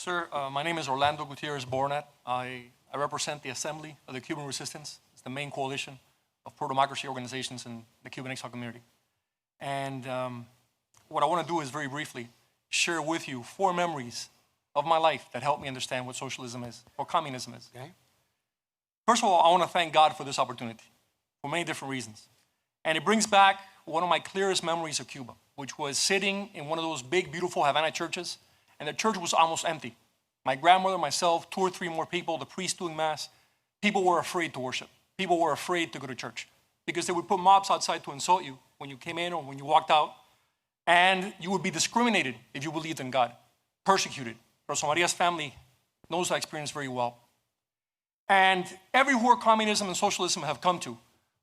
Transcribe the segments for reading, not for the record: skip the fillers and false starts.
Sir, my name is Orlando Gutierrez Bornat. I represent the Assembly of the Cuban Resistance. It's the main coalition of pro-democracy organizations in the Cuban exile community. And what I want to do is very briefly share with you 4 memories of my life that helped me understand what socialism is, or communism is. Okay? First of all, I want to thank God for this opportunity for many different reasons. And it brings back one of my clearest memories of Cuba, which was sitting in one of those big, beautiful Havana churches, and the church was almost empty. My grandmother, myself, 2 or 3 more people, the priest doing mass. People were afraid to worship. People were afraid to go to church because they would put mobs outside to insult you when you came in or when you walked out. And you would be discriminated if you believed in God, persecuted. Rosa Maria's family knows that experience very well. And everywhere communism and socialism have come to,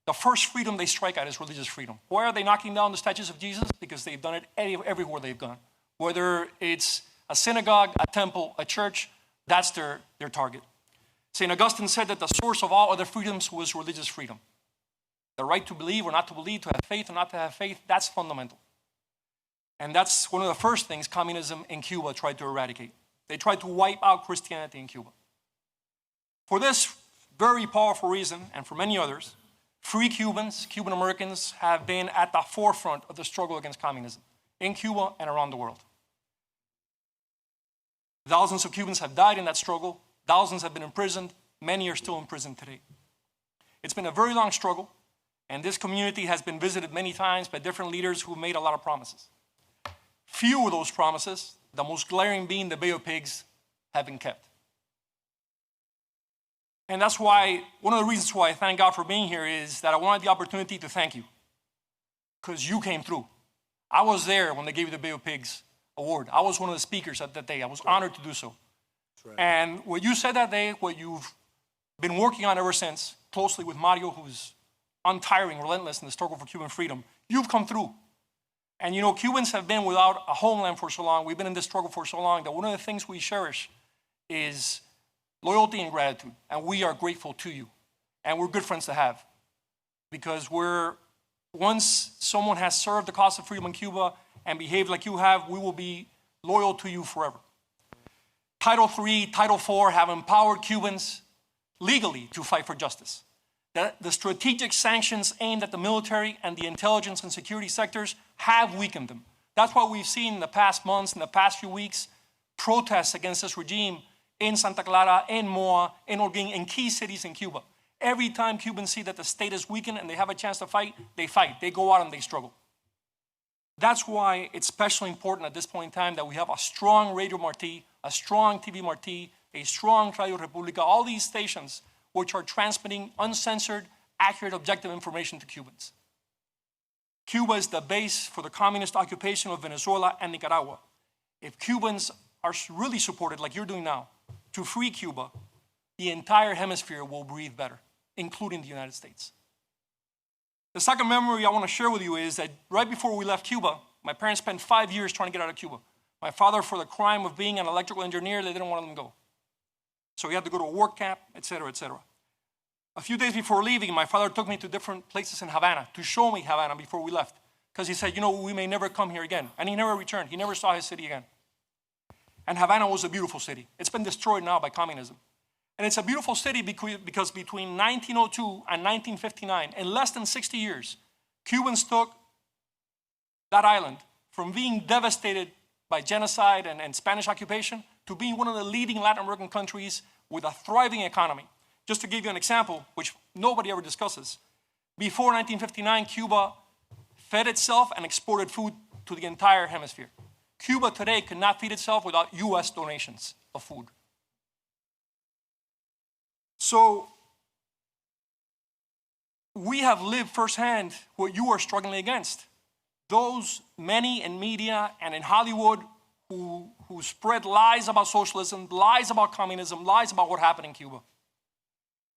the first freedom they strike at is religious freedom. Why are they knocking down the statues of Jesus? Because they've done it everywhere they've gone. Whether it's a synagogue, a temple, a church, that's their target. St. Augustine said that the source of all other freedoms was religious freedom. The right to believe or not to believe, to have faith or not to have faith, that's fundamental. And that's one of the first things communism in Cuba tried to eradicate. They tried to wipe out Christianity in Cuba. For this very powerful reason, and for many others, free Cubans, Cuban Americans, have been at the forefront of the struggle against communism in Cuba and around the world. Thousands of Cubans have died in that struggle. Thousands have been imprisoned. Many are still in prison today. It's been a very long struggle, and this community has been visited many times by different leaders who made a lot of promises. Few of those promises, the most glaring being the Bay of Pigs, have been kept. And that's why, one of the reasons why I thank God for being here is that I wanted the opportunity to thank you, because you came through. I was there when they gave you the Bay of Pigs award. I was one of the speakers at that day. I was honored to do so. Right. And what you said that day, what you've been working on ever since, closely with Mario, who's untiring, relentless in the struggle for Cuban freedom, you've come through. And you know, Cubans have been without a homeland for so long. We've been in this struggle for so long that one of the things we cherish is loyalty and gratitude. And we are grateful to you. And we're good friends to have. Because once someone has served the cause of freedom in Cuba and behaved like you have, we will be loyal to you forever. Title III, Title IV have empowered Cubans legally to fight for justice. The strategic sanctions aimed at the military and the intelligence and security sectors have weakened them. That's why we've seen in the past months, in the past few weeks, protests against this regime in Santa Clara, in Moa, in Holguin, in key cities in Cuba. Every time Cubans see that the state is weakened and they have a chance to fight, they fight. They go out and they struggle. That's why it's especially important at this point in time that we have a strong Radio Martí, a strong TV Martí, a strong Radio República, all these stations which are transmitting uncensored, accurate, objective information to Cubans. Cuba is the base for the communist occupation of Venezuela and Nicaragua. If Cubans are really supported, like you're doing now, to free Cuba, the entire hemisphere will breathe better, including the United States. The second memory I want to share with you is that right before we left Cuba, my parents spent 5 years trying to get out of Cuba. My father, for the crime of being an electrical engineer, they didn't want him to go. So he had to go to a work camp, etc., etc. A few days before leaving, my father took me to different places in Havana to show me Havana before we left. Because he said, you know, we may never come here again. And he never returned. He never saw his city again. And Havana was a beautiful city. It's been destroyed now by communism. And it's a beautiful city because between 1902 and 1959, in less than 60 years, Cubans took that island from being devastated by genocide and Spanish occupation to being one of the leading Latin American countries with a thriving economy. Just to give you an example, which nobody ever discusses, before 1959, Cuba fed itself and exported food to the entire hemisphere. Cuba today cannot feed itself without US donations of food. So we have lived firsthand what you are struggling against. Those many in media and in Hollywood who spread lies about socialism, lies about communism, lies about what happened in Cuba.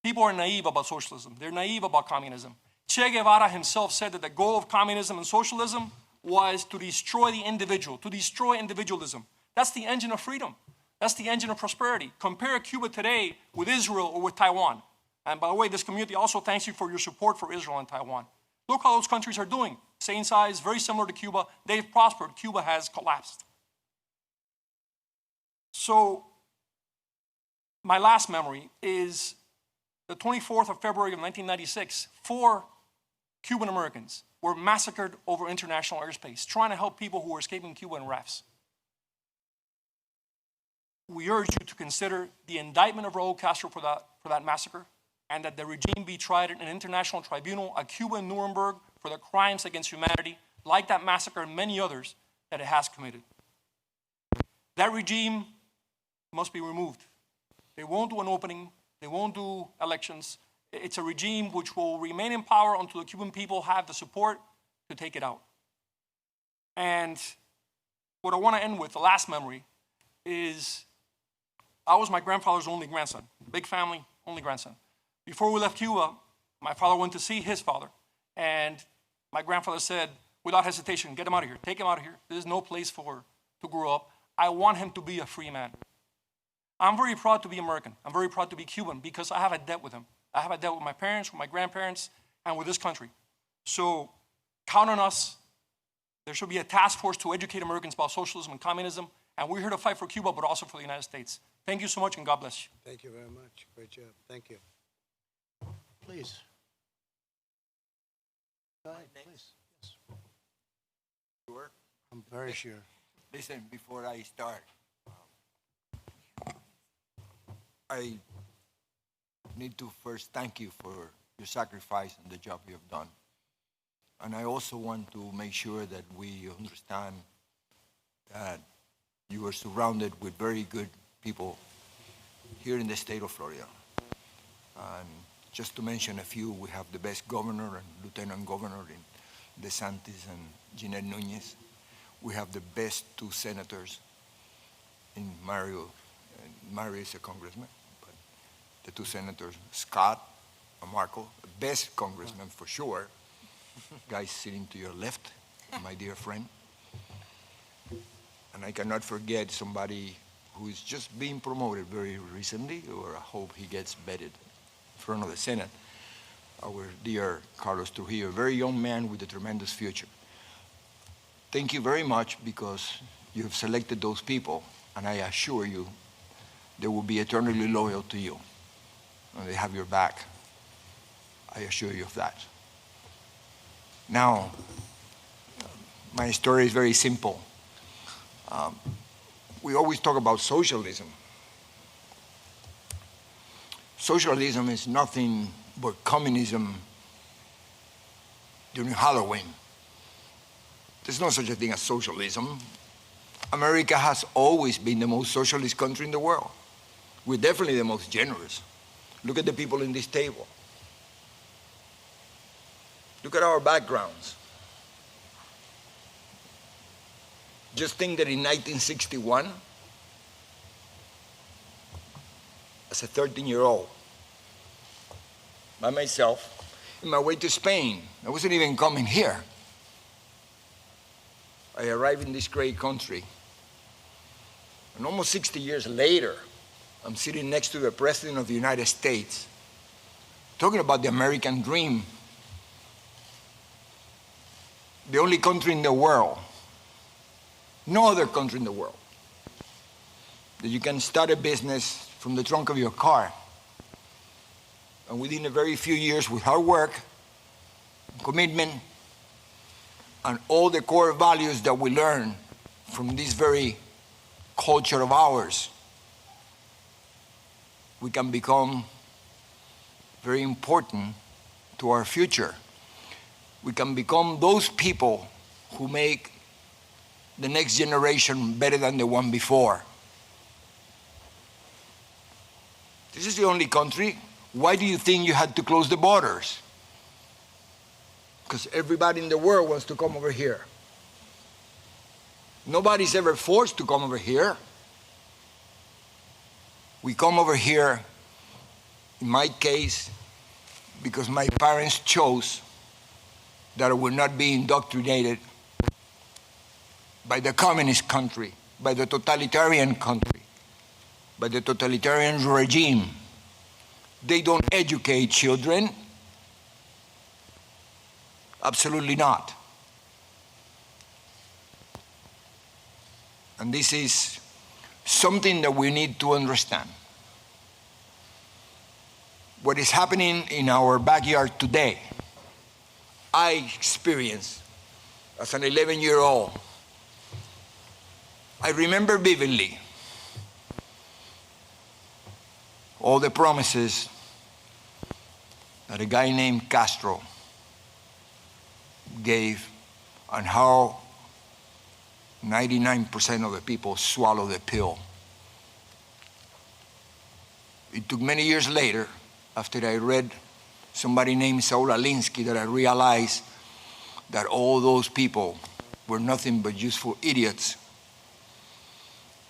People are naive about socialism. They're naive about communism. Che Guevara himself said that the goal of communism and socialism was to destroy the individual, to destroy individualism. That's the engine of freedom. That's the engine of prosperity. Compare Cuba today with Israel or with Taiwan. And by the way, this community also thanks you for your support for Israel and Taiwan. Look how those countries are doing. Same size, very similar to Cuba. They've prospered. Cuba has collapsed. So my last memory is the 24th of February of 1996. 4 Cuban Americans were massacred over international airspace, trying to help people who were escaping Cuba in rafts. We urge you to consider the indictment of Raul Castro for that massacre, and that the regime be tried in an international tribunal, a Cuban Nuremberg, for the crimes against humanity, like that massacre and many others that it has committed. That regime must be removed. They won't do an opening. They won't do elections. It's a regime which will remain in power until the Cuban people have the support to take it out. And what I want to end with, the last memory, is I was my grandfather's only grandson. Big family, only grandson. Before we left Cuba, my father went to see his father. And my grandfather said, without hesitation, get him out of here. Take him out of here. There's no place for to grow up. I want him to be a free man. I'm very proud to be American. I'm very proud to be Cuban because I have a debt with him. I have a debt with my parents, with my grandparents, and with this country. So count on us. There should be a task force to educate Americans about socialism and communism. And we're here to fight for Cuba, but also for the United States. Thank you so much, and God bless you. Thank you very much. Great job. Thank you. Please. Go ahead, please. Yes. Sure. I'm very sure. Listen, before I start, I need to first thank you for your sacrifice and the job you have done. And I also want to make sure that we understand that you are surrounded with very good people here in the state of Florida. And just to mention a few, we have the best governor and lieutenant governor in DeSantis and Jeanette Nunez. We have the best 2 senators in Mario. Mario is a congressman, but the 2 senators, Scott and Marco, the best congressman for sure. Guy sitting to your left, my dear friend. And I cannot forget somebody who is just being promoted very recently, or I hope he gets vetted in front of the Senate, our dear Carlos Trujillo, a very young man with a tremendous future. Thank you very much because you have selected those people, and I assure you they will be eternally loyal to you, and they have your back. I assure you of that. Now, my story is very simple. We always talk about socialism. Socialism is nothing but communism during Halloween. There's no such a thing as socialism. America has always been the most socialist country in the world. We're definitely the most generous. Look at the people in this table. Look at our backgrounds. Just think that in 1961, as a 13-year-old, by myself, in my way to Spain, I wasn't even coming here. I arrived in this great country, and almost 60 years later, I'm sitting next to the President of the United States, talking about the American dream, the only country in the world, no other country in the world, that you can start a business from the trunk of your car. And within a very few years, with hard work, commitment, and all the core values that we learn from this very culture of ours, we can become very important to our future. We can become those people who make the next generation better than the one before. This is the only country. Why do you think you had to close the borders? Because everybody in the world wants to come over here. Nobody's ever forced to come over here. We come over here, in my case, because my parents chose that I would not be indoctrinated by the communist country, by the totalitarian country, by the totalitarian regime. They don't educate children. Absolutely not. And this is something that we need to understand. what is happening in our backyard today, I experienced as an 11-year-old. I remember vividly all the promises that a guy named Castro gave and how 99% of the people swallow the pill. It took many years later, after I read somebody named Saul Alinsky, that I realized that all those people were nothing but useful idiots.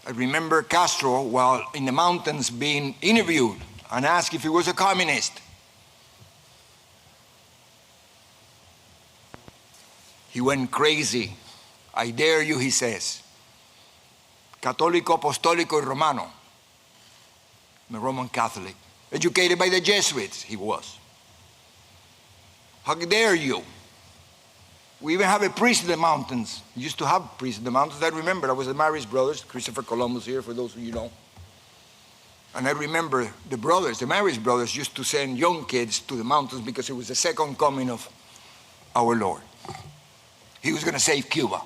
I remember Castro, while in the mountains, being interviewed and asked if he was a communist. He went crazy. I dare you, he says. Católico, apostólico, y romano. I'm a Roman Catholic. Educated by the Jesuits, he was. How dare you? We even have a priest in the mountains. We used to have priests in the mountains. I remember, I was the Marist brothers, Christopher Columbus here, for those of you know. And I remember the brothers, the Marist brothers, used to send young kids to the mountains because it was the second coming of our Lord. He was going to save Cuba.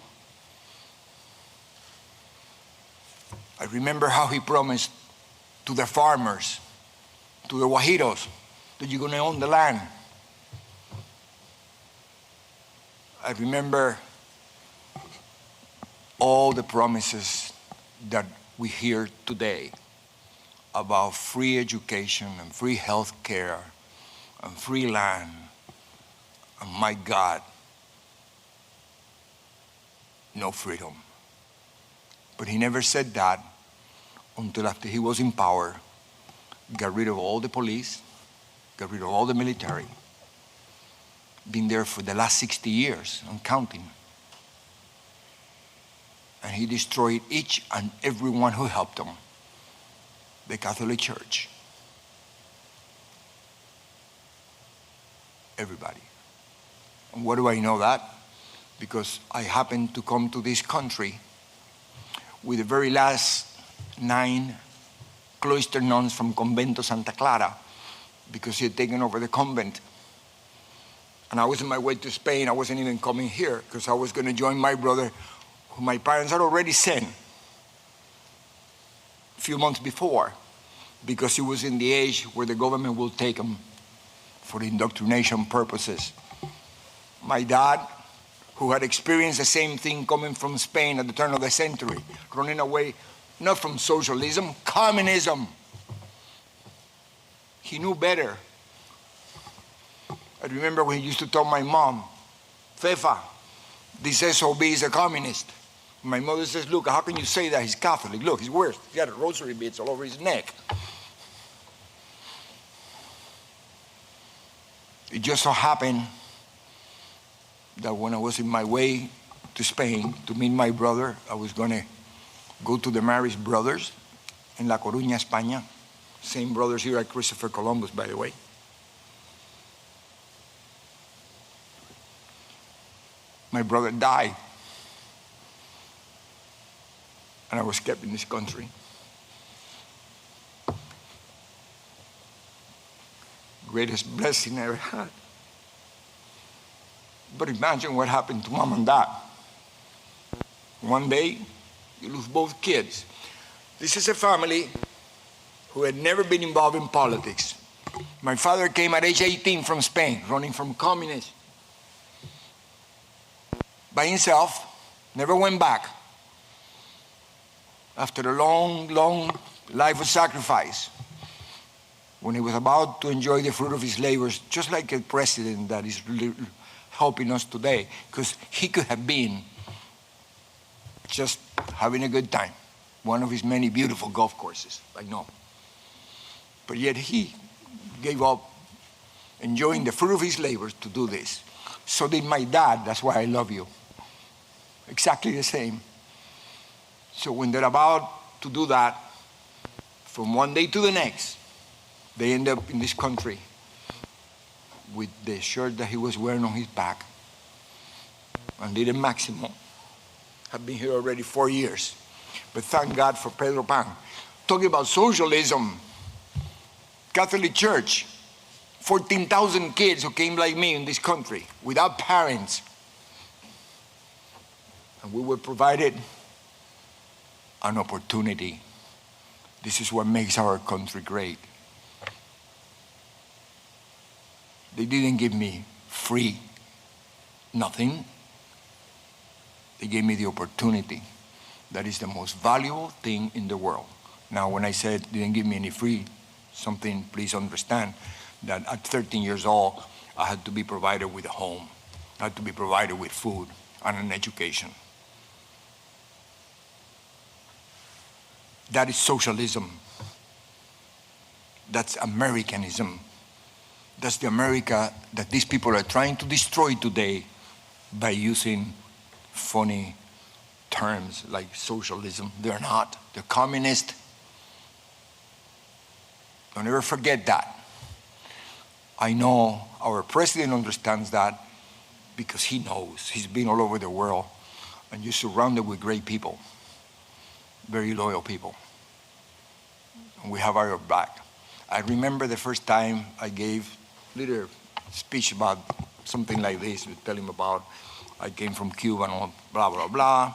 I remember how he promised to the farmers, to the Guajiros, that you're going to own the land. I remember all the promises that we hear today about free education and free health care and free land. And my God, no freedom. But he never said that until after he was in power, got rid of all the police, got rid of all the military, been there for the last 60 years and counting. And he destroyed each and every one who helped him, the Catholic Church. Everybody. And what do I know that? Because I happened to come to this country with the very last 9 cloister nuns from Convento Santa Clara, because he had taken over the convent. And I was on my way to Spain. I wasn't even coming here because I was going to join my brother, who my parents had already sent a few months before, because he was in the age where the government will take him for indoctrination purposes. My dad, who had experienced the same thing coming from Spain at the turn of the century, running away not from socialism, communism. He knew better. I remember when he used to tell my mom, Fefa, this SOB is a communist. My mother says, look, how can you say that? He's Catholic. Look, he's worse. He got rosary beads all over his neck. It just so happened that when I was in my way to Spain to meet my brother, I was going to go to the Marist brothers in La Coruña, España. Same brothers here at Christopher Columbus, by the way. My brother died, and I was kept in this country. Greatest blessing I ever had. But imagine what happened to mom and dad. One day, you lose both kids. This is a family who had never been involved in politics. My father came at age 18 from Spain, running from communists. By himself, never went back. After a long, long life of sacrifice, when he was about to enjoy the fruit of his labors, just like a president that is helping us today, because he could have been just having a good time, one of his many beautiful golf courses, I know. But yet he gave up enjoying the fruit of his labors to do this. So did my dad. That's why I love you. Exactly the same. So when they're about to do that, from one day to the next, they end up in this country with the shirt that he was wearing on his back. And Little Maximo have been here already 4 years. But thank God for Pedro Pan. Talking about socialism, Catholic Church, 14,000 kids who came like me in this country without parents. And we were provided an opportunity. This is what makes our country great. They didn't give me free nothing. They gave me the opportunity. That is the most valuable thing in the world. Now, when I said they didn't give me any free something, please understand that at 13 years old, I had to be provided with a home. I had to be provided with food and an education. That is socialism. That's Americanism. That's the America that these people are trying to destroy today by using funny terms like socialism. They're not. They're communist. Don't ever forget that. I know our president understands that because he knows. He's been all over the world, and you're surrounded with great people, very loyal people. And we have our back. I remember the first time I gave a little speech about something like this, tell him about I came from Cuba and all, blah, blah, blah.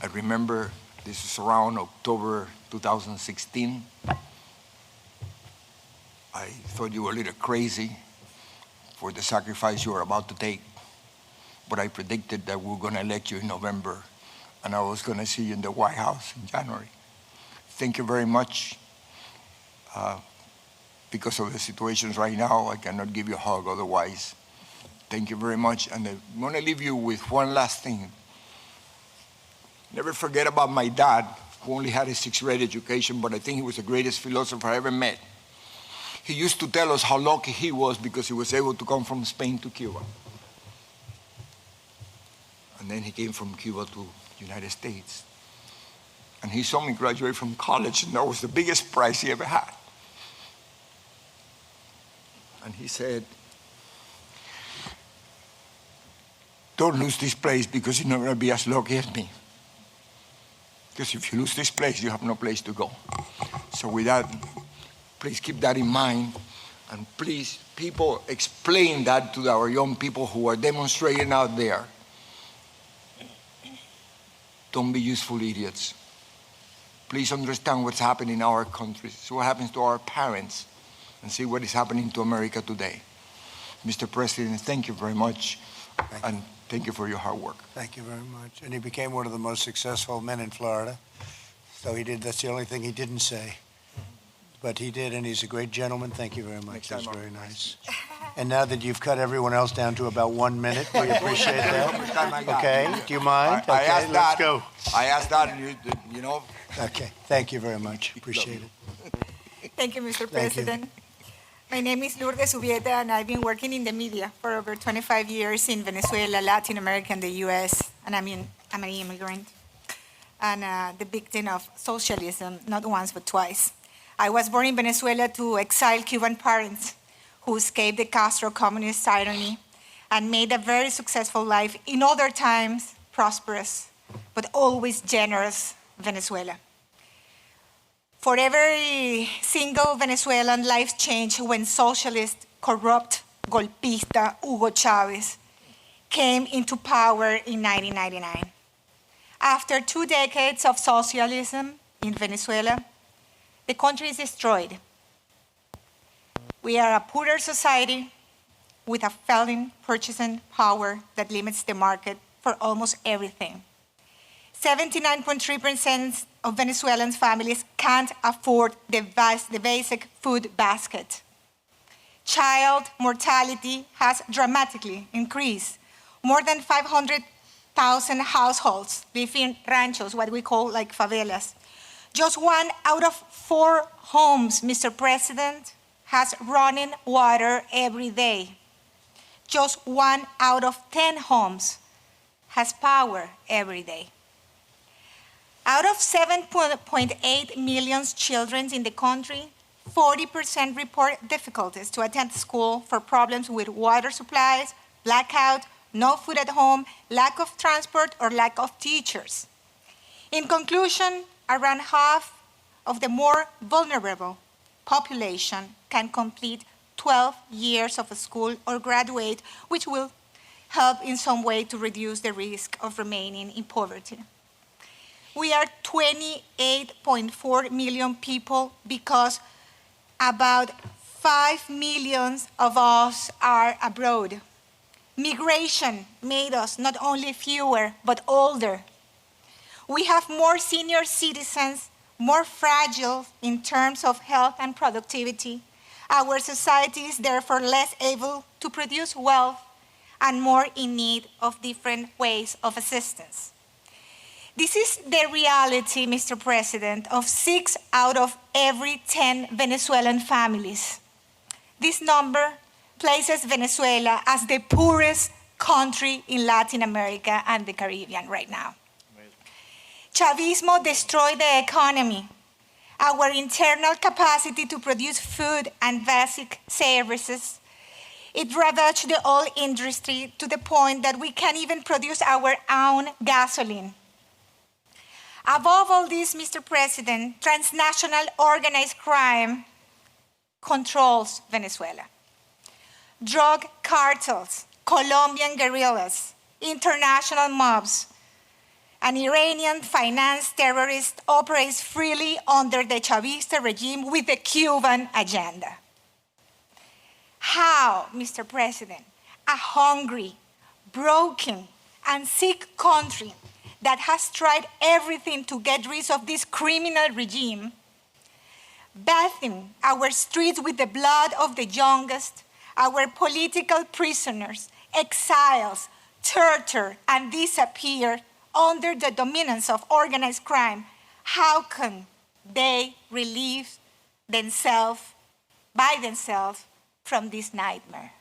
I remember this is around October 2016. I thought you were a little crazy for the sacrifice you were about to take, but I predicted that we were going to elect you in November, and I was going to see you in the White House in January. Thank you very much. Because of the situations right now, I cannot give you a hug otherwise. Thank you very much. And I want to leave you with one last thing. Never forget about my dad, who only had a sixth grade education, but I think he was the greatest philosopher I ever met. He used to tell us how lucky he was because he was able to come from Spain to Cuba. And then he came from Cuba to the United States. And he saw me graduate from college, and that was the biggest prize he ever had. And he said, don't lose this place because you're not going to be as lucky as me. Because if you lose this place, you have no place to go. So with that, please keep that in mind. And please, people, explain that to our young people who are demonstrating out there. Don't be useful idiots. Please understand what's happening in our country. See what happens to our parents. And see what is happening to America today. Mr. President, thank you very much. And thank you for your hard work. Thank you very much. And he became one of the most successful men in Florida. So he did, that's the only thing he didn't say. But he did, and he's a great gentleman. Thank you very much. That's very nice. And now that you've cut everyone else down to about 1 minute, we appreciate that. Okay, do you mind? I Okay, asked let's that. go. I asked that, and you know. Okay, thank you very much. Appreciate it. Thank you, Mr. Thank you. President. My name is Lourdes Ubieta, and I've been working in the media for over 25 years in Venezuela, Latin America, and the U.S., and I'm an immigrant and the victim of socialism, not once but twice. I was born in Venezuela to exiled Cuban parents who escaped the Castro communist tyranny and made a very successful life in other times, prosperous, but always generous Venezuela. For every single Venezuelan life changed when socialist, corrupt, golpista Hugo Chavez came into power in 1999. After 2 decades of socialism in Venezuela, the country is destroyed. We are a poorer society with a failing purchasing power that limits the market for almost everything. 79.3% of Venezuelan families can't afford the basic food basket. Child mortality has dramatically increased. More than 500,000 households live in ranchos, what we call like favelas. Just 1 out of 4 homes, Mr. President, has running water every day. Just 1 out of 10 homes has power every day. Out of 7.8 million children in the country, 40% report difficulties to attend school for problems with water supplies, blackout, no food at home, lack of transport, or lack of teachers. In conclusion, around half of the more vulnerable population can complete 12 years of school or graduate, which will help in some way to reduce the risk of remaining in poverty. We are 28.4 million people because about 5 million of us are abroad. Migration made us not only fewer, but older. We have more senior citizens, more fragile in terms of health and productivity. Our society is therefore less able to produce wealth and more in need of different ways of assistance. This is the reality, Mr. President, of 6 out of every 10 Venezuelan families. This number places Venezuela as the poorest country in Latin America and the Caribbean right now. Chavismo destroyed the economy, our internal capacity to produce food and basic services. It ravaged the oil industry to the point that we can't even produce our own gasoline. Above all this, Mr. President, transnational organized crime controls Venezuela. Drug cartels, Colombian guerrillas, international mobs, and Iranian-financed terrorists operate freely under the Chavista regime with the Cuban agenda. How, Mr. President, a hungry, broken, and sick country that has tried everything to get rid of this criminal regime, bathing our streets with the blood of the youngest, our political prisoners, exiles, tortured, and disappeared under the dominance of organized crime, how can they relieve themselves from this nightmare?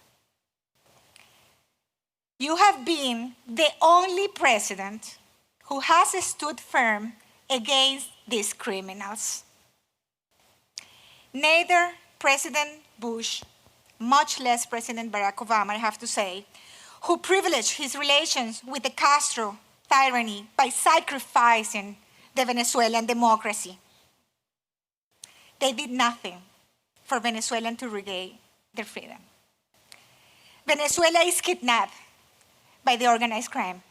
You have been the only president who has stood firm against these criminals. Neither President Bush, much less President Barack Obama, I have to say, who privileged his relations with the Castro tyranny by sacrificing the Venezuelan democracy. They did nothing for Venezuelans to regain their freedom. Venezuela is kidnapped by the organized crime.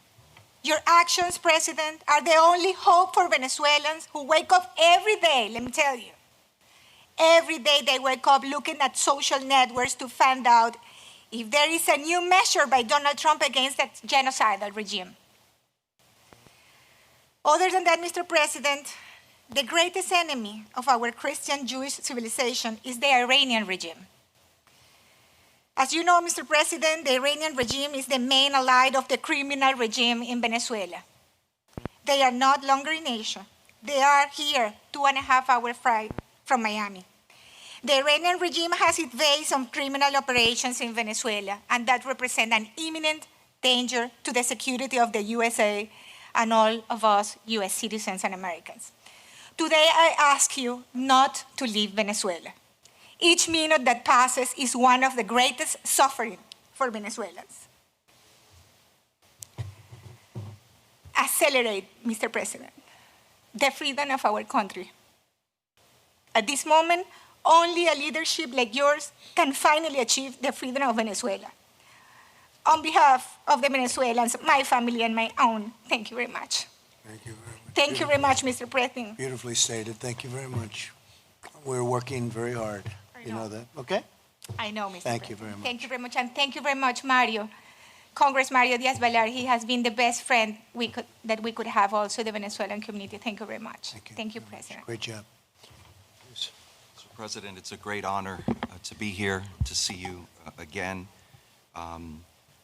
Your actions, President, are the only hope for Venezuelans who wake up every day, let me tell you. Every day they wake up looking at social networks to find out if there is a new measure by Donald Trump against that genocidal regime. Other than that, Mr. President, the greatest enemy of our Christian Jewish civilization is the Iranian regime. As you know, Mr. President, the Iranian regime is the main ally of the criminal regime in Venezuela. They are not longer in Asia. They are here, 2.5 hours flight from Miami. The Iranian regime has its base on criminal operations in Venezuela, and that represents an imminent danger to the security of the USA and all of us US citizens and Americans. Today, I ask you not to leave Venezuela. Each minute that passes is one of the greatest suffering for Venezuelans. Accelerate, Mr. President, the freedom of our country. At this moment, only a leadership like yours can finally achieve the freedom of Venezuela. On behalf of the Venezuelans, my family and my own, thank you very much. Thank you very much. Thank you very much, Mr. President. Beautifully stated. Thank you very much. We're working very hard. You know that, okay? I know, Mr. Thank you President. very much. Thank you very much, and thank you very much, Mario. Congress Mario Diaz-Balart, he has been the best friend that we could have also the Venezuelan community. Thank you very much. Thank you, very much. President. Great job. Yes. Mr. President, it's a great honor to be here, to see you again.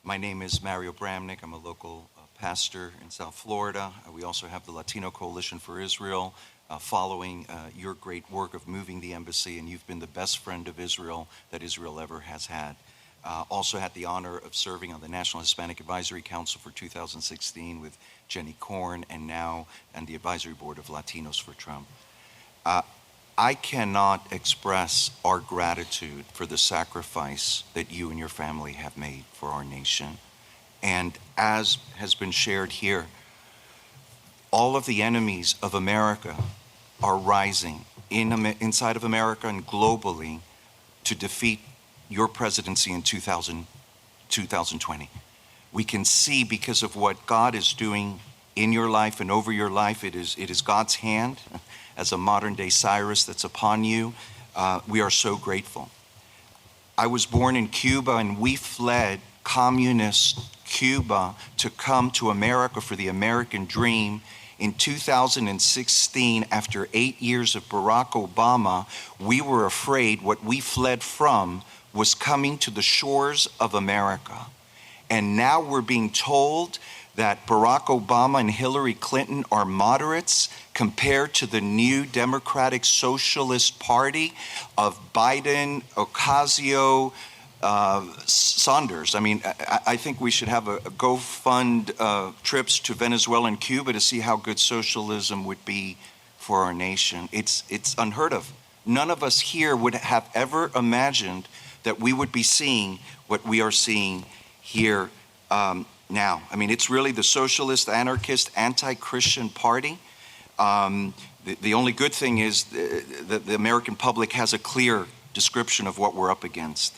My name is Mario Bramnick. I'm a local pastor in South Florida. We also have the Latino Coalition for Israel, following your great work of moving the embassy, and you've been the best friend of Israel that Israel ever has had. Also had the honor of serving on the National Hispanic Advisory Council for 2016 with Jenny Korn, and now on the Advisory Board of Latinos for Trump. I cannot express our gratitude for the sacrifice that you and your family have made for our nation. And as has been shared here, all of the enemies of America are rising inside of America and globally to defeat your presidency in 2020. We can see, because of what God is doing in your life and over your life, it is God's hand as a modern day Cyrus that's upon you. We are so grateful. I was born in Cuba, and we fled communist Cuba to come to America for the American dream. In 2016, after 8 years of Barack Obama, we were afraid what we fled from was coming to the shores of America. And now we're being told that Barack Obama and Hillary Clinton are moderates compared to the new Democratic Socialist Party of Biden, Ocasio, Saunders. I mean, I think we should have a go fund trips to Venezuela and Cuba to see how good socialism would be for our nation. It's unheard of. None of us here would have ever imagined that we would be seeing what we are seeing here now. I mean, it's really the socialist, anarchist, anti-Christian party. The only good thing is that the American public has a clear description of what we're up against.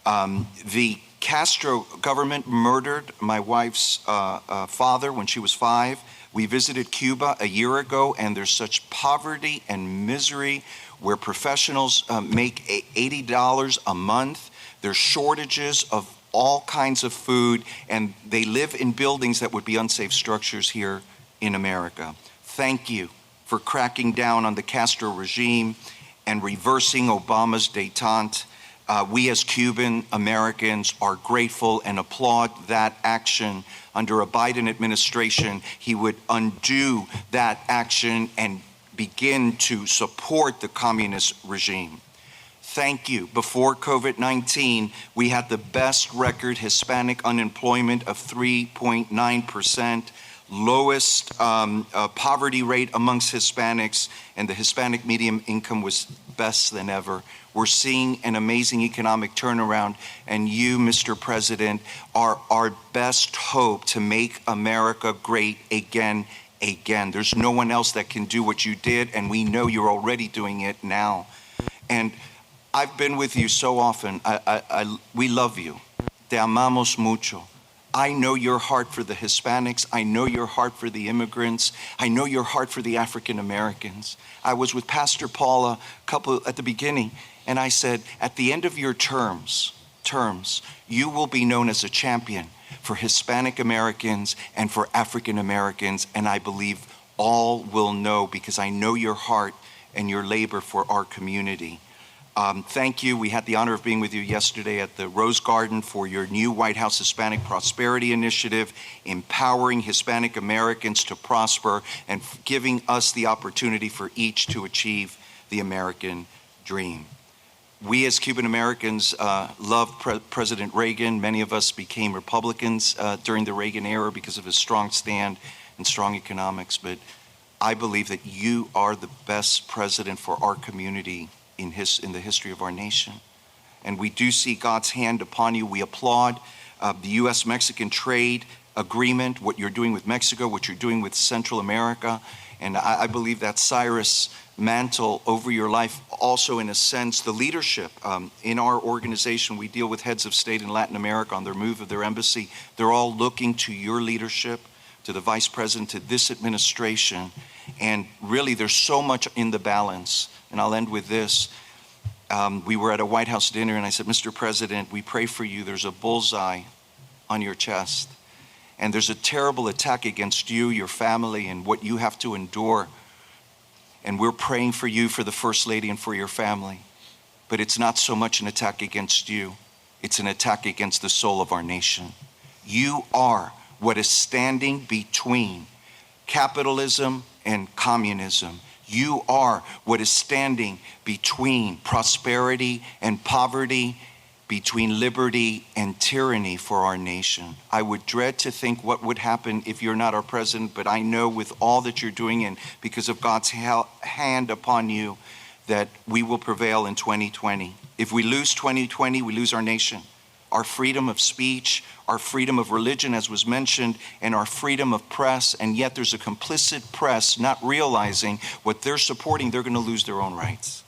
The Castro government murdered my wife's father when she was 5. We visited Cuba a year ago, and there's such poverty and misery where professionals make $80 a month. There's shortages of all kinds of food, and they live in buildings that would be unsafe structures here in America. Thank you for cracking down on the Castro regime and reversing Obama's détente. We as Cuban Americans are grateful and applaud that action. Under a Biden administration, he would undo that action and begin to support the communist regime. Thank you. Before COVID-19, we had the best record Hispanic unemployment of 3.9%, lowest poverty rate amongst Hispanics, and the Hispanic median income was best than ever. We're seeing an amazing economic turnaround, and you, Mr. President, are our best hope to make America great again. There's no one else that can do what you did, and we know you're already doing it now. And I've been with you so often. We love you. Te amamos mucho. I know your heart for the Hispanics. I know your heart for the immigrants. I know your heart for the African Americans. I was with Pastor Paula at the beginning, and I said, at the end of your terms, you will be known as a champion for Hispanic Americans and for African Americans, and I believe all will know, because I know your heart and your labor for our community. Thank you. We had the honor of being with you yesterday at the Rose Garden for your new White House Hispanic Prosperity Initiative, empowering Hispanic Americans to prosper and giving us the opportunity for each to achieve the American dream. We as Cuban Americans loved President Reagan. Many of us became Republicans during the Reagan era because of his strong stand and strong economics. But I believe that you are the best president for our community in the history of our nation. And we do see God's hand upon you. We applaud the U.S.-Mexican trade agreement, what you're doing with Mexico, what you're doing with Central America. And I believe that Cyrus mantle over your life, also in a sense, the leadership. In our organization, we deal with heads of state in Latin America on their move of their embassy. They're all looking to your leadership, to the Vice President, to this administration. And really, there's so much in the balance. And I'll end with this. We were at a White House dinner, and I said, Mr. President, we pray for you. There's a bullseye on your chest. And there's a terrible attack against you, your family, and what you have to endure. And we're praying for you, for the First Lady, and for your family. But it's not so much an attack against you. It's an attack against the soul of our nation. You are what is standing between capitalism and communism. You are what is standing between prosperity and poverty, between liberty and tyranny for our nation. I would dread to think what would happen if you're not our president, but I know with all that you're doing and because of God's hand upon you that we will prevail in 2020. If we lose 2020, we lose our nation. Our freedom of speech, our freedom of religion, as was mentioned, and our freedom of press, and yet there's a complicit press not realizing what they're supporting, they're going to lose their own rights.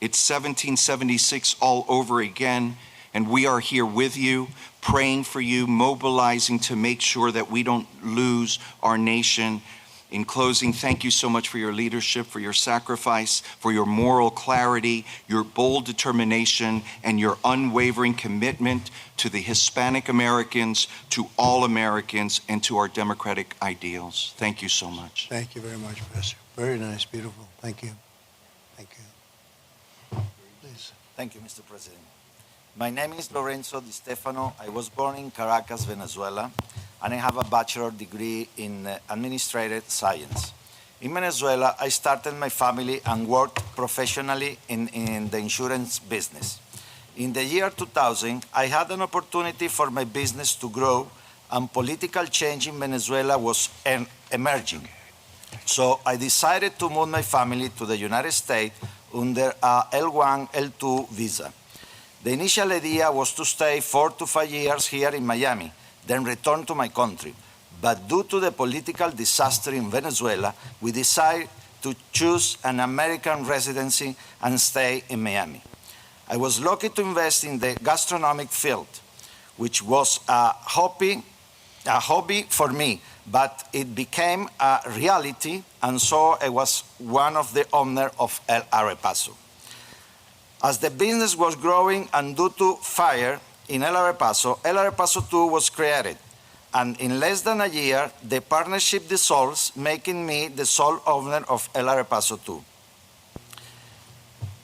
It's 1776 all over again. And we are here with you, praying for you, mobilizing to make sure that we don't lose our nation. In closing, thank you so much for your leadership, for your sacrifice, for your moral clarity, your bold determination, and your unwavering commitment to the Hispanic Americans, to all Americans, and to our democratic ideals. Thank you so much. Thank you very much, Professor. Very nice, beautiful. Thank you. Thank you. Please. Thank you, Mr. President. My name is Lorenzo Di Stefano. I was born in Caracas, Venezuela, and I have a bachelor's degree in administrative science. In Venezuela, I started my family and worked professionally in the insurance business. In the year 2000, I had an opportunity for my business to grow, and political change in Venezuela was emerging. So I decided to move my family to the United States under a L1, L2 visa. The initial idea was to stay 4 to 5 years here in Miami, then return to my country. But due to the political disaster in Venezuela, we decided to choose an American residency and stay in Miami. I was lucky to invest in the gastronomic field, which was a hobby for me, but it became a reality, and so I was one of the owners of El Arepaso. As the business was growing and due to fire in El Arepaso 2 was created. And in less than a year, the partnership dissolves, making me the sole owner of El Arepaso 2.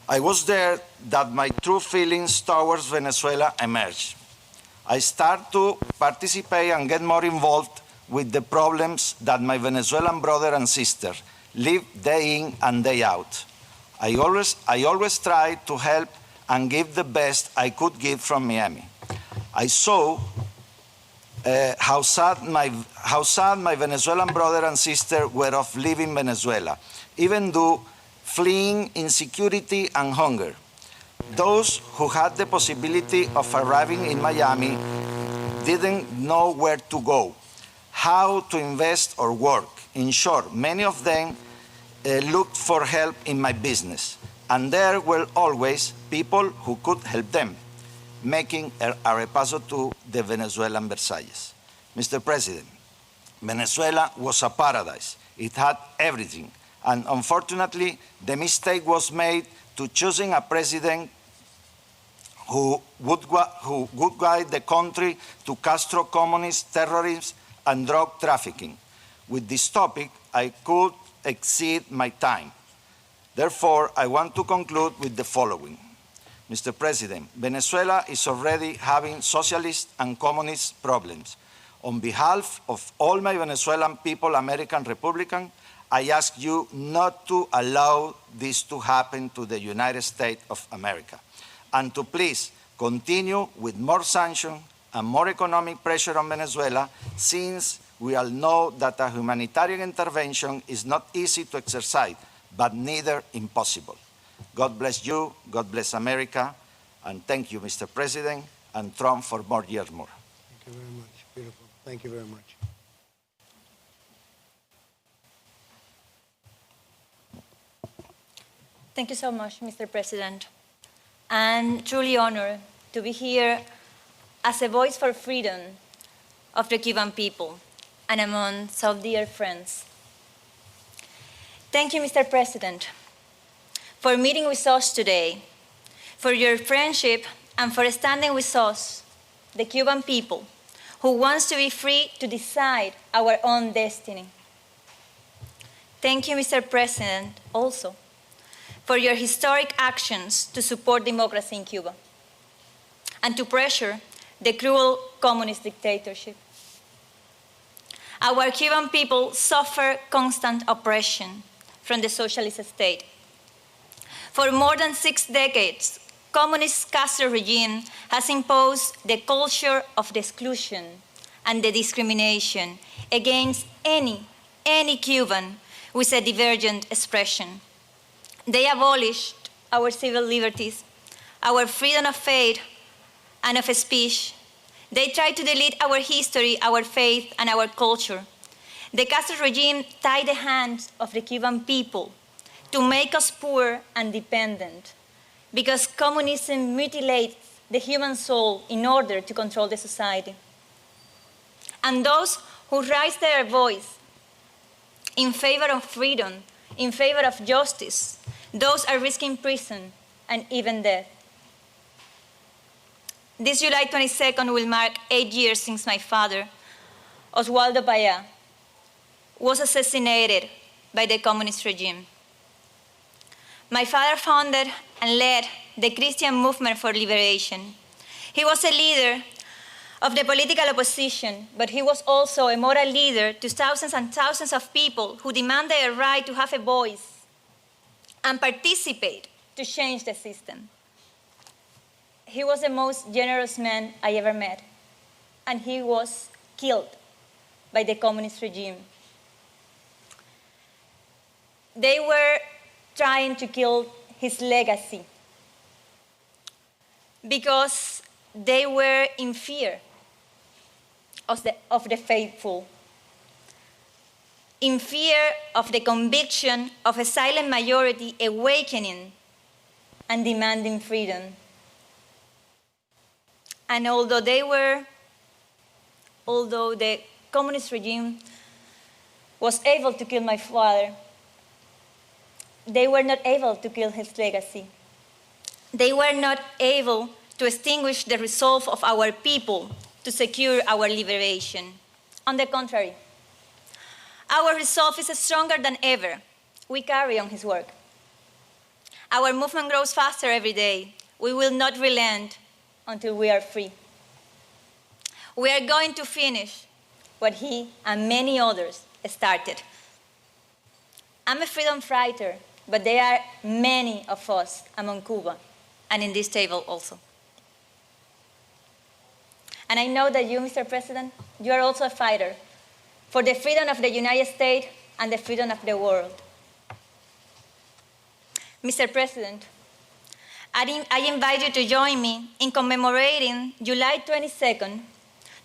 I was there that my true feelings towards Venezuela emerged. I started to participate and get more involved with the problems that my Venezuelan brother and sister live day in and day out. I always tried to help and give the best I could give from Miami. I saw how sad my Venezuelan brother and sister were of leaving Venezuela, even though fleeing insecurity and hunger. Those who had the possibility of arriving in Miami didn't know where to go, how to invest or work. In short, many of them looked for help in my business, and there were always people who could help them, making El Arepaso 2 the Venezuelan Versailles. Mr. President, Venezuela was a paradise. It had everything, and unfortunately, the mistake was made to choosing a president who would guide the country to Castro communist terrorism and drug trafficking. With this topic, I could exceed my time. Therefore, I want to conclude with the following. Mr. President, Venezuela is already having socialist and communist problems. On behalf of all my Venezuelan people, American Republican, I ask you not to allow this to happen to the United States of America, and to please continue with more sanctions and more economic pressure on Venezuela, since we all know that a humanitarian intervention is not easy to exercise, but neither impossible. God bless you, God bless America, and thank you, Mr. President, and Trump for more years more. Thank you very much. Beautiful. Thank you very much. Thank you so much, Mr. President. I'm truly honored to be here as a voice for freedom of the Cuban people and among so dear friends. Thank you, Mr. President, for meeting with us today, for your friendship, and for standing with us, the Cuban people, who wants to be free to decide our own destiny. Thank you, Mr. President, also, for your historic actions to support democracy in Cuba and to pressure the cruel communist dictatorship. Our Cuban people suffer constant oppression from the socialist state. For more than 6 decades, communist Castro regime has imposed the culture of the exclusion and the discrimination against any Cuban with a divergent expression. They abolished our civil liberties, our freedom of faith and of speech. They tried to delete our history, our faith, and our culture. The Castro regime tied the hands of the Cuban people to make us poor and dependent, because communism mutilates the human soul in order to control the society. And those who raise their voice in favor of freedom, in favor of justice, those are risking prison and even death. This July 22nd will mark 8 years since my father, Oswaldo Paya, was assassinated by the communist regime. My father founded and led the Christian movement for liberation. He was a leader of the political opposition, but he was also a moral leader to thousands and thousands of people who demanded a right to have a voice and participate to change the system. He was the most generous man I ever met, and he was killed by the communist regime. They were trying to kill his legacy because they were in fear of the faithful, in fear of the conviction of a silent majority awakening and demanding freedom. And although the communist regime was able to kill my father, they were not able to kill his legacy. They were not able to extinguish the resolve of our people to secure our liberation. On the contrary, our resolve is stronger than ever. We carry on his work. Our movement grows faster every day. We will not relent until we are free. We are going to finish what he and many others started. I'm a freedom fighter, but there are many of us among Cuba and in this table also. And I know that you, Mr. President, you are also a fighter for the freedom of the United States and the freedom of the world. Mr. President, I invite you to join me in commemorating July 22nd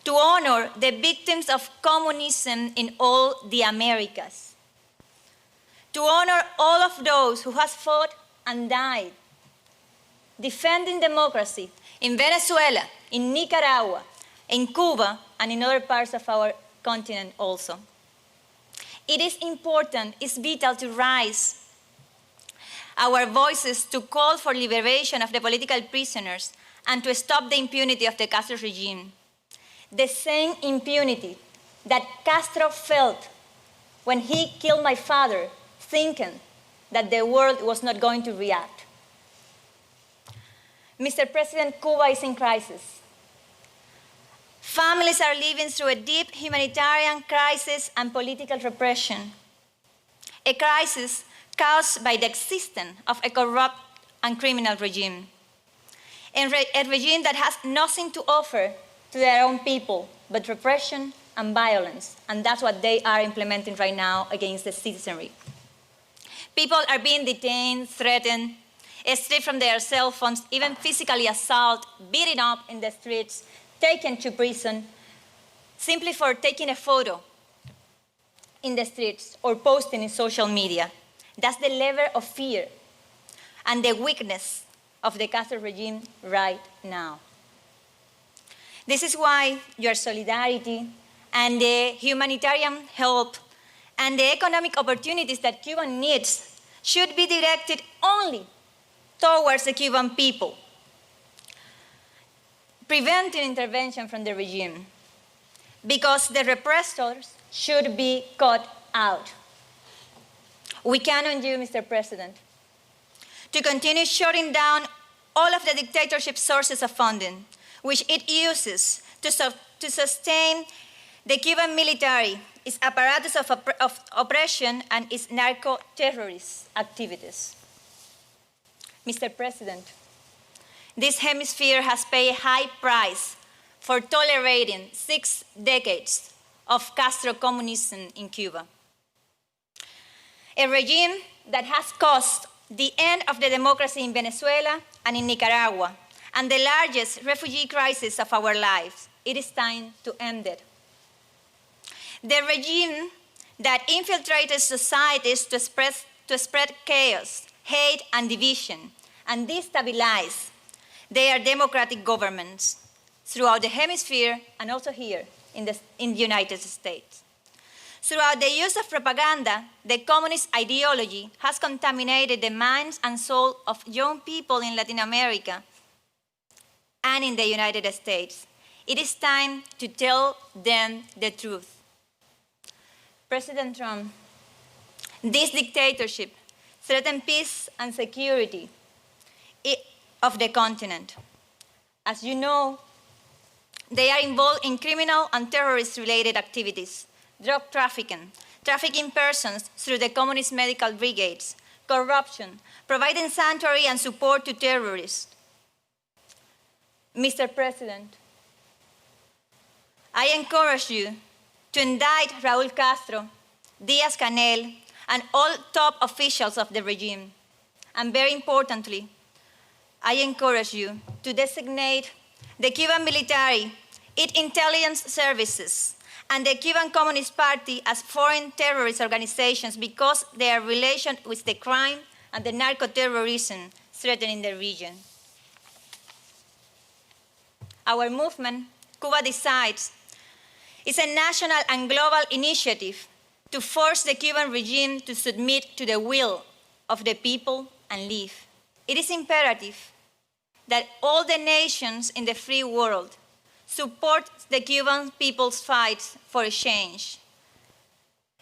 to honor the victims of communism in all the Americas, to honor all of those who have fought and died defending democracy in Venezuela, in Nicaragua, in Cuba, and in other parts of our continent also. It is important, it's vital to raise our voices to call for liberation of the political prisoners and to stop the impunity of the Castro regime. The same impunity that Castro felt when he killed my father, thinking that the world was not going to react. Mr. President, Cuba is in crisis. Families are living through a deep humanitarian crisis and political repression, a crisis caused by the existence of a corrupt and criminal regime, a regime that has nothing to offer to their own people but repression and violence, and that's what they are implementing right now against the citizenry. People are being detained, threatened, stripped from their cell phones, even physically assaulted, beaten up in the streets, taken to prison, simply for taking a photo in the streets or posting in social media. That's the level of fear and the weakness of the Castro regime right now. This is why your solidarity and the humanitarian help and the economic opportunities that Cuba needs should be directed only towards the Cuban people, preventing intervention from the regime, because the repressors should be cut out. We count on you, Mr. President, to continue shutting down all of the dictatorship sources of funding, which it uses to sustain the Cuban military, its apparatus of oppression, and its narco-terrorist activities. Mr. President, this hemisphere has paid a high price for tolerating 6 decades of Castro communism in Cuba. A regime that has caused the end of the democracy in Venezuela and in Nicaragua, and the largest refugee crisis of our lives. It is time to end it. The regime that infiltrated societies to spread chaos, hate, and division, and destabilize They are democratic governments throughout the hemisphere and also here in the United States. Throughout the use of propaganda, the communist ideology has contaminated the minds and soul of young people in Latin America and in the United States. It is time to tell them the truth. President Trump, this dictatorship threatens peace and security of the continent. As you know, they are involved in criminal and terrorist-related activities, drug trafficking persons through the communist medical brigades, corruption, providing sanctuary and support to terrorists. Mr. President, I encourage you to indict Raúl Castro, Díaz-Canel, and all top officials of the regime. And very importantly, I encourage you to designate the Cuban military, its intelligence services, and the Cuban Communist Party as foreign terrorist organizations because their relation with the crime and the narco-terrorism threatening the region. Our movement, Cuba Decides, is a national and global initiative to force the Cuban regime to submit to the will of the people and leave. It is imperative that all the nations in the free world support the Cuban people's fight for change,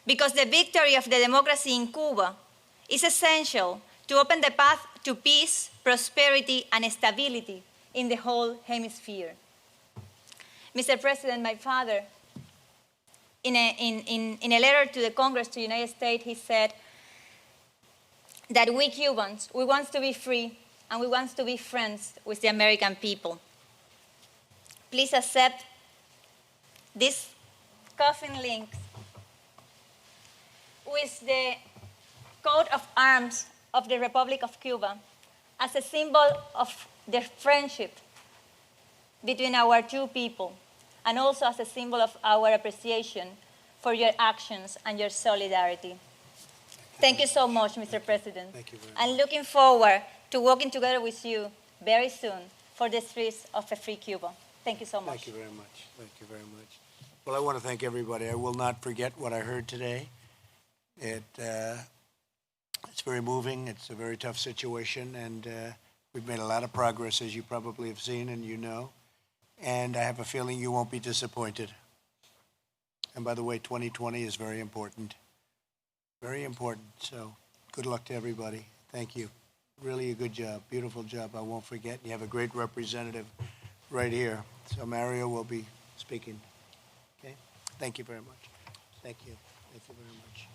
because the victory of the democracy in Cuba is essential to open the path to peace, prosperity, and stability in the whole hemisphere. Mr. President, my father, in a letter to the Congress, to the United States, he said that we Cubans, we want to be free and we want to be friends with the American people. Please accept this coffin link with the coat of arms of the Republic of Cuba as a symbol of the friendship between our two people, and also as a symbol of our appreciation for your actions and your solidarity. Thank you so much, Mr. President. Thank you very much. I'm looking forward to working together with you very soon for the streets of a free Cuba. Thank you so much. Thank you very much. Thank you very much. Well, I want to thank everybody. I will not forget what I heard today. It's very moving. It's a very tough situation, and we've made a lot of progress, as you probably have seen and you know. And I have a feeling you won't be disappointed. And by the way, 2020 is very important. Very important. So good luck to everybody. Thank you. Really a good job. Beautiful job. I won't forget. You have a great representative right here. So Mario will be speaking. Okay? Thank you very much. Thank you. Thank you very much.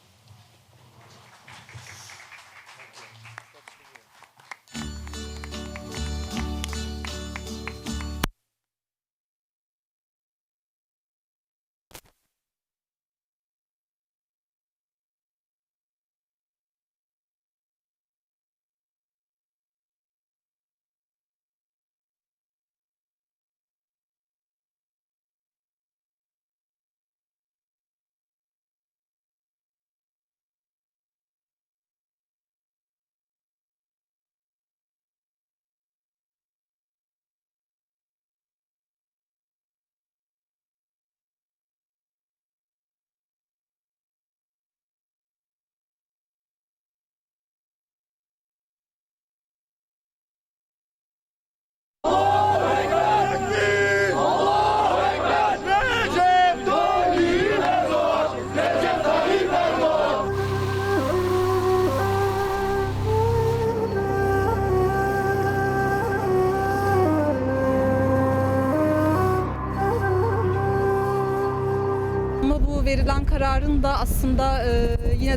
Ama bu verilen kararın da aslında yine